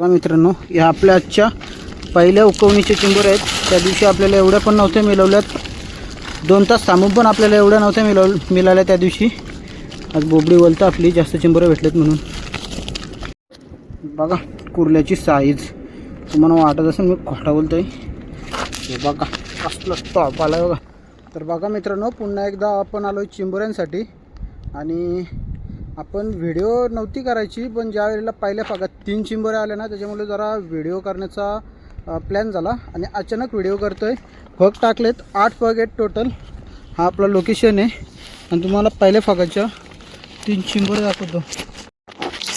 मित्रांनो, या आपल्या आजच्या पहिल्या उकवणीचे चिंबोरे आहेत. त्या दिवशी आपल्याला एवढ्या पण नव्हत्या मिळवल्यात. 2 तास थांबून पण आपल्याला एवढ्या नव्हत्या मिळाल्या त्या दिवशी. आज बोबडी बोलता आपली जास्त चिंबोरे भेटलेत म्हणून. बघा कुर्ल्याची साईज तुम्हाला वाटत असेल मी खोटा बोलतोय. हे बघा कसलं टॉप आला बघा. तर बघा मित्रांनो, पुन्हा एकदा आपण आलो चिंबोऱ्यांसाठी. आणि आपण व्हिडिओ नव्हती करायची, पण ज्या वेळेला पहिल्या भागात 3 चिंबोरे आले ना, त्याच्यामुळे जरा व्हिडिओ करण्याचा प्लॅन झाला आणि अचानक व्हिडिओ करतोय. फग टाकलेत 8 फग आहेत टोटल. हा आपला लोकेशन आहे आणि तुम्हाला पहिल्या भागाच्या 3 चिंबोरे दाखवतो.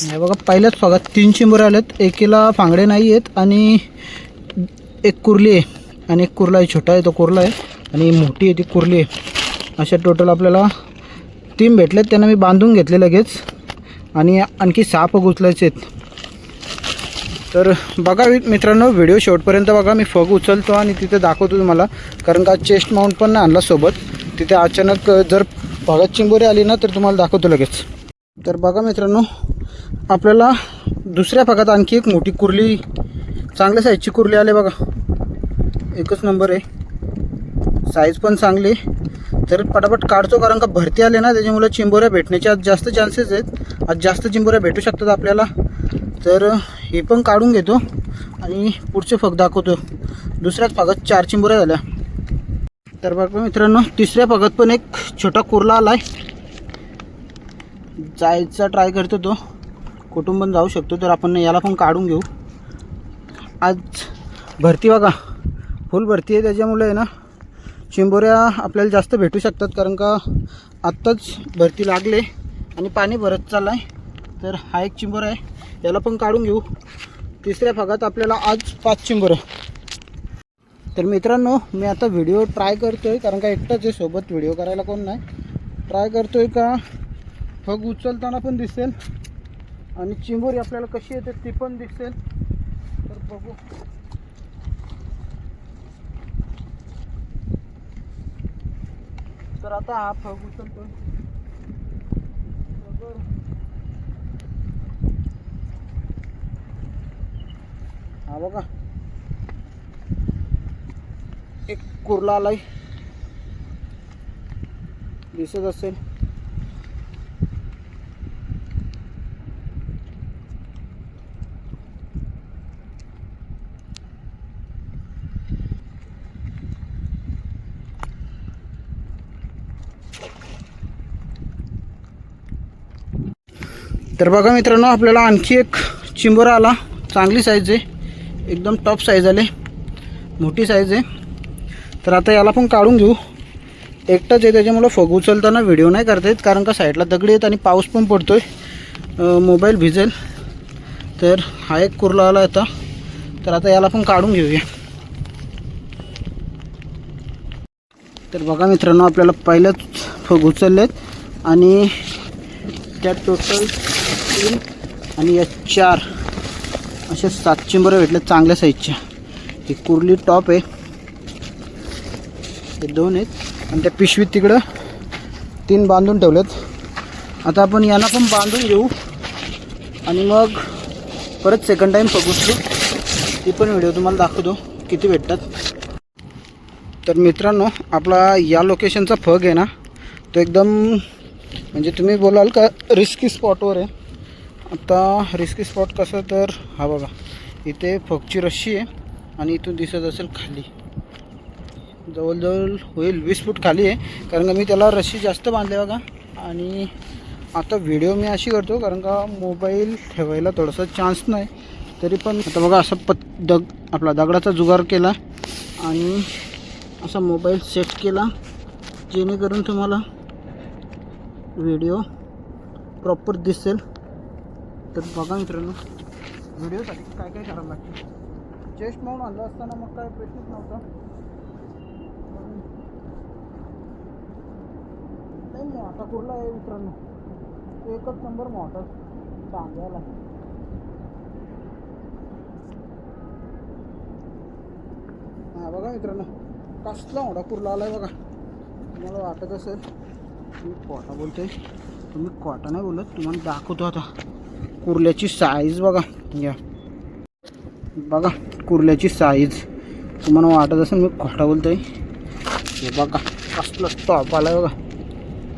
हे बघा, पहिल्याच भागात 3 चिंबोरे आलेत. एकीला फांगडे नाही आहेत आणि एक कुर्ली आहे आणि एक कुर्ला आहे. छोटा आहे तो कुर्ला आहे आणि मोठी आहे ती कुर्ली आहे. अशा टोटल आपल्याला 3 भेटलेत. त्यांना मी बांधून घेतले लगेच आणि आणखी 6 फग उचलायचे आहेत. तर बघा मित्रांनो, व्हिडिओ शेवटपर्यंत बघा. मी फग उचलतो आणि तिथे दाखवतो तुम्हाला, कारण का चेस्ट माउंट पण नाही आणला सोबत. तिथे अचानक जर भागात चिंबोरी आली ना, तर तुम्हाला दाखवतो लगेच. तर बघा मित्रांनो, आपल्याला दुसऱ्या भागात आणखी एक मोठी कुर्ली, चांगल्या साईजची कुर्ली आली बघा. एकच नंबर आहे, साईज पण चांगली. तर पटापट काढतो, कारण का भरती आले ना, त्याच्यामुळे चिंबोऱ्या भेटण्याचे आज जास्त चान्सेस आहेत. आज जास्त चिंबोऱ्या भेटू शकतात आपल्याला. तर हे पण काढून घेतो आणि पुढचे फग दाखवतो. दुसऱ्याच भागात 4 चिंबोऱ्या झाल्या. तर बघा मित्रांनो, तिसऱ्या भागात पण एक छोटा कुर्ला आला आहे. जायचा ट्राय करतो तो, कुठून पण जाऊ शकतो. तर आपण याला पण काढून घेऊ. आज भरती बघा फुल भरती आहे, त्याच्यामुळे आहे ना चिंबोऱ्या आपल्याला जास्त भेटू शकतात. कारण का आत्ताच भरती लागले आणि पाणी भरत चाललं आहे. तर हा एक चिंबोरा आहे, याला पण काढून घेऊ. तिसऱ्या भागात आपल्याला आज 5 चिंबोऱ्या. तर मित्रांनो, मी आता व्हिडिओ ट्राय करतो आहे, कारण का एकटाच आहे, सोबत व्हिडिओ करायला कोण नाही. ट्राय करतो आहे का फग उचलताना पण दिसेल आणि चिंबोरी आपल्याला कशी येते ती पण दिसेल. तर बघू. तर आता हा फग उचलतो. हा बघा, एक कुर्ला आलाय, दिसत असेल. तर बघा मित्रांनो, आपल्याला आणखी एक चिंबोरा आला. चांगली साईज आहे, एकदम टॉप साईज आले, मोठी साईज आहे. तर आता याला पण काढून घेऊ. एकटाच आहे, त्याच्यामुळं फग उचलताना व्हिडिओ नाही करता येत, कारण का साईडला दगडी आहेत आणि पाऊस पण पडतोय, मोबाईल भिजेल. तर हा एक कुर्ला आला आता. तर आता याला पण काढून घेऊया. तर बघा मित्रांनो, आपल्याला पहिल्याच फग उचललेत आणि त्यात टोटल 3 आणि या 4 अशा 7 चिंबोऱ्या भेटल्यात चांगल्या साईजच्या. ही कुर्ली टॉप आहे, हे 2 आहेत आणि त्या पिशवीत तिकडं 3 बांधून ठेवलेत. आता आपण यांना पण बांधून घेऊ आणि मग परत सेकंड टाईम फग उचलू. ती पण व्हिडिओ तुम्हाला दाखवतो किती भेटतात. तर मित्रांनो, आपला या लोकेशनचा फग आहे ना, तो एकदम म्हणजे तुम्ही बोलाल का रिस्की स्पॉटवर आहे. आता रिस्की स्पॉट कसं, तर हा बघा, इथे फगची रस्सी आहे आणि इथून दिसत असेल खाली जवळजवळ होईल 20 फूट खाली आहे, कारण का मी त्याला रस्सी जास्त बांधले बघा. आणि आता व्हिडिओ मी अशी करतो, कारण का मोबाईल ठेवायला थोडासा चान्स नाही. तरी पण आता बघा, असं आपला दगडाचा जुगार केला आणि असा मोबाईल सेट केला, जेणेकरून तुम्हाला व्हिडिओ प्रॉपर दिसेल. तर बघा मित्रांनो, व्हिडिओसाठी काय काय करावं लागतं. चेस्ट माउंट आणलं असताना मग काय प्रश्नच नव्हता. नाही, मोठा कुर्ला आहे मित्रांनो, एकच नंबर मोठा चांगला. हा बघा मित्रांनो, कसला मोठा कुर्ला आला आहे बघा. तुम्हाला वाटत असेल मी खोटा बोलतोय, तुम्ही खोटा नाही बोलत, तुम्हाला दाखवतो आता कुर्ल्याची साईज बघा. या बघा कुर्ल्याची साईज तुम्हाला वाटत असेल मी खोटा बोलतोय. हे बघा कसलं टॉप आला बघा.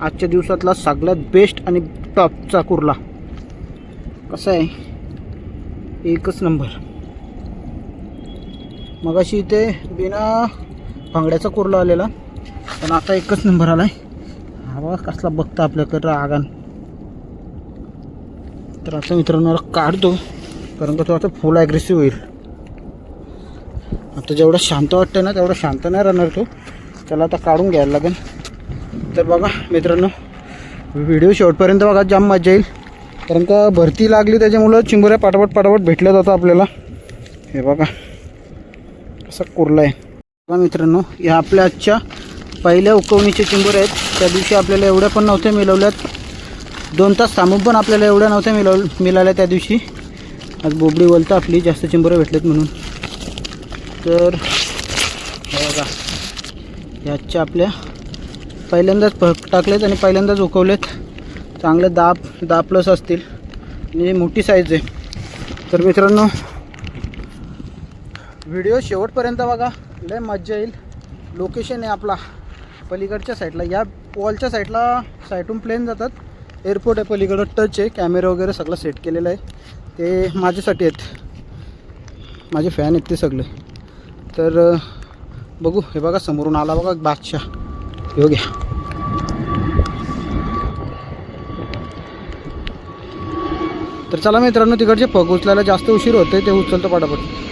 आजच्या दिवसातला सगळ्यात बेस्ट आणि टॉपचा कुर्ला. कसा आहे, एकच नंबर. मगाशी इथे बिना भांगड्याचा कुर्ला आलेला, पण आता एकच नंबर आलाय. हा बघा कसला बघता आपल्याकडं आगान. तर आता मित्रांनो काढतो, कारण का तो आता फुल ॲग्रेसिव्ह होईल. आता जेवढं शांत वाटतं ना तेवढं शांत नाही राहणार तो. त्याला आता काढून घ्यायला लागेल. तर बघा मित्रांनो व्हिडिओ शेवटपर्यंत बघा, जाम मजा येईल. कारण का भरती लागली त्याच्यामुळं चिंबोऱ्या पाटापट भेटल्या जातं आपल्याला. हे बघा असा कुर्ला आहे. बघा मित्रांनो या आपल्या आजच्या पहिल्या उकवणीचे चिंबोऱ्या आहेत. त्या दिवशी आपल्याला एवढ्या पण नव्हत्या मिळवल्यात. 2 तास थांबून पण आपल्याला एवढ्या नव्हत्या मिळाल्या त्या दिवशी. आज बोबडी बोलता आपली जास्त चिंबोऱ्या भेटलेत म्हणून. तर बघा याच्या आपल्या पहिल्यांदाच टाकलेत आणि पहिल्यांदाच उकवलेत. चांगले 10 प्लस असतील आणि मोठी साईज आहे. तर मित्रांनो व्हिडिओ शेवटपर्यंत बघा, लय मज्जा येईल. लोकेशन आहे आपला पलीकडच्या साईडला. या वॉलच्या साईडून प्लेन जातात. एअरपोर्ट आहे पलीकडं, टच आहे. कॅमेरा वगैरे सगळं सेट केलेलं आहे. ते माझ्यासाठी आहेत, माझे फॅन आहेत ते सगळे. तर बघू. हे बघा समोरून आला बघा बादशाह. हो घ्या. तर चला मित्रांनो तिकडचे पग उचलायला जास्त उशीर होते, ते उचलतो पटापट.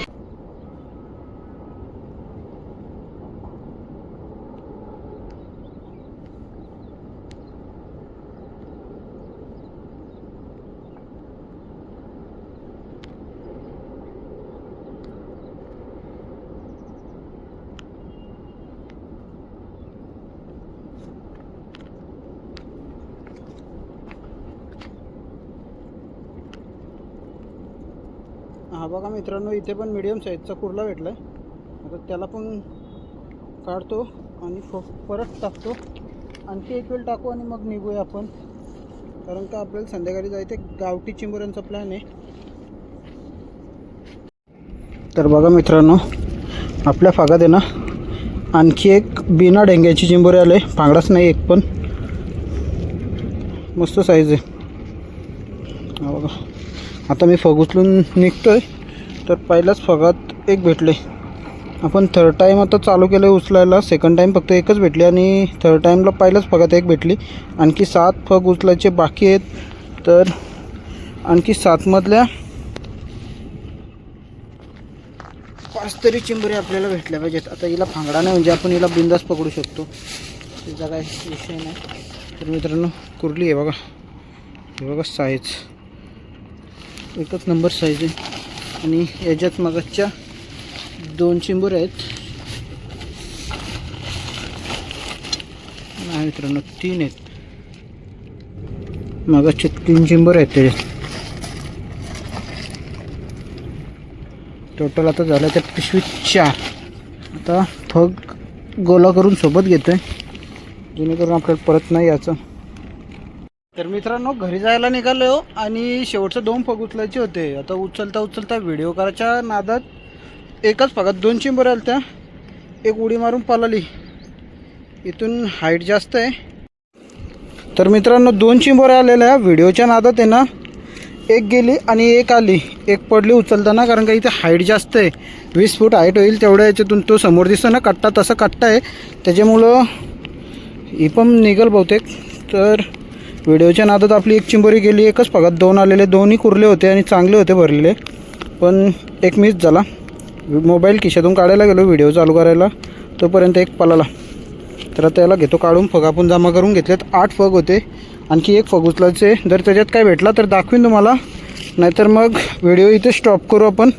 हा बघा मित्रांनो इथे पण मीडियम साईजचा कुर्ला भेटला आहे. आता त्याला पण काढतो आणि परत टाकतो. आणखी एक वेळ टाकू आणि मग निघूया आपण, कारण का आपल्याला संध्याकाळी जायचं. गावठी चिंबोऱ्यांचा प्लॅन आहे. तर बघा मित्रांनो आपल्या फागात आहे ना आणखी एक बिना डेंग्याची चिंबोरी आले. फांगडाच नाही एक पण. मस्त साईज आहे. हा बघा आता मी फग उचलून निघतोय. तर पहिल्याच फगात एक भेटले. आपण थर्ड टाईम आता चालू केलं उचलायला. सेकंड टाईम फक्त एकच भेटली आणि थर्ड टाईमला पहिल्याच फगात एक भेटली. आणखी 7 फग उचलायचे बाकी आहेत. तर आणखी 7 मधल्या 5 तरी चिंबोरी आपल्याला भेटल्या पाहिजेत. आता हिला फांगडा नाही म्हणजे आपण हिला बिंदास पकडू शकतो, त्याचा काय विषय नाही. तर मित्रांनो कुर्ली आहे बघा. हे बघा साईज एकच नंबर साईज आहे. आणि याच्यात मगाच्या 2 चिंबोऱ्या आहेत. नाही मित्रांनो 3 आहेत. मगाच्या 3 चिंबोऱ्या आहेत त्याच्यात. टोटल आता झालं त्या पिशवीत 4. आता फग गोला करून सोबत घेतोय जेणेकरून आपल्याला परत नाही याचं. तर मित्रांनो घरी जायला निघालो आणि शेवटचं 2 फग उचलायचे होते. आता उचलता व्हिडिओ करायच्या नादात एकाच फगात 2 चिंबोऱ्या आल्या. एक उडी मारून पळाली. इथून हाईट जास्त आहे. तर मित्रांनो 2 चिंबोऱ्या आलेल्या व्हिडिओच्या नादात आहे ना. एक गेली आणि एक आली. एक पडली उचलताना, कारण का इथे हाईट जास्त आहे. 20 फूट हाईट होईल तेवढ्या याच्यातून. तो समोर दिसतो ना कट्टा, तसा कट्टा आहे. त्याच्यामुळं ही पण निघल बहुतेक. तर व्हिडिओच्या नादात आपली एक चिंबोरी गेली. एकच फगात 2 आलेले. 2ही कुर्ले होते आणि चांगले होते भरलेले, पण एक मिस झाला. मोबाईल खिशातून काढायला गेलो व्हिडिओ चालू करायला, तोपर्यंत एक पळाला. तर त्याला घेतो काढून. फग आपण जमा करून घेतलेत. 8 फग होते. आणखी एक फग उचलायचे. जर त्याच्यात काय भेटला तर दाखवीन तुम्हाला, नाहीतर मग व्हिडिओ इथे स्टॉप करू आपण.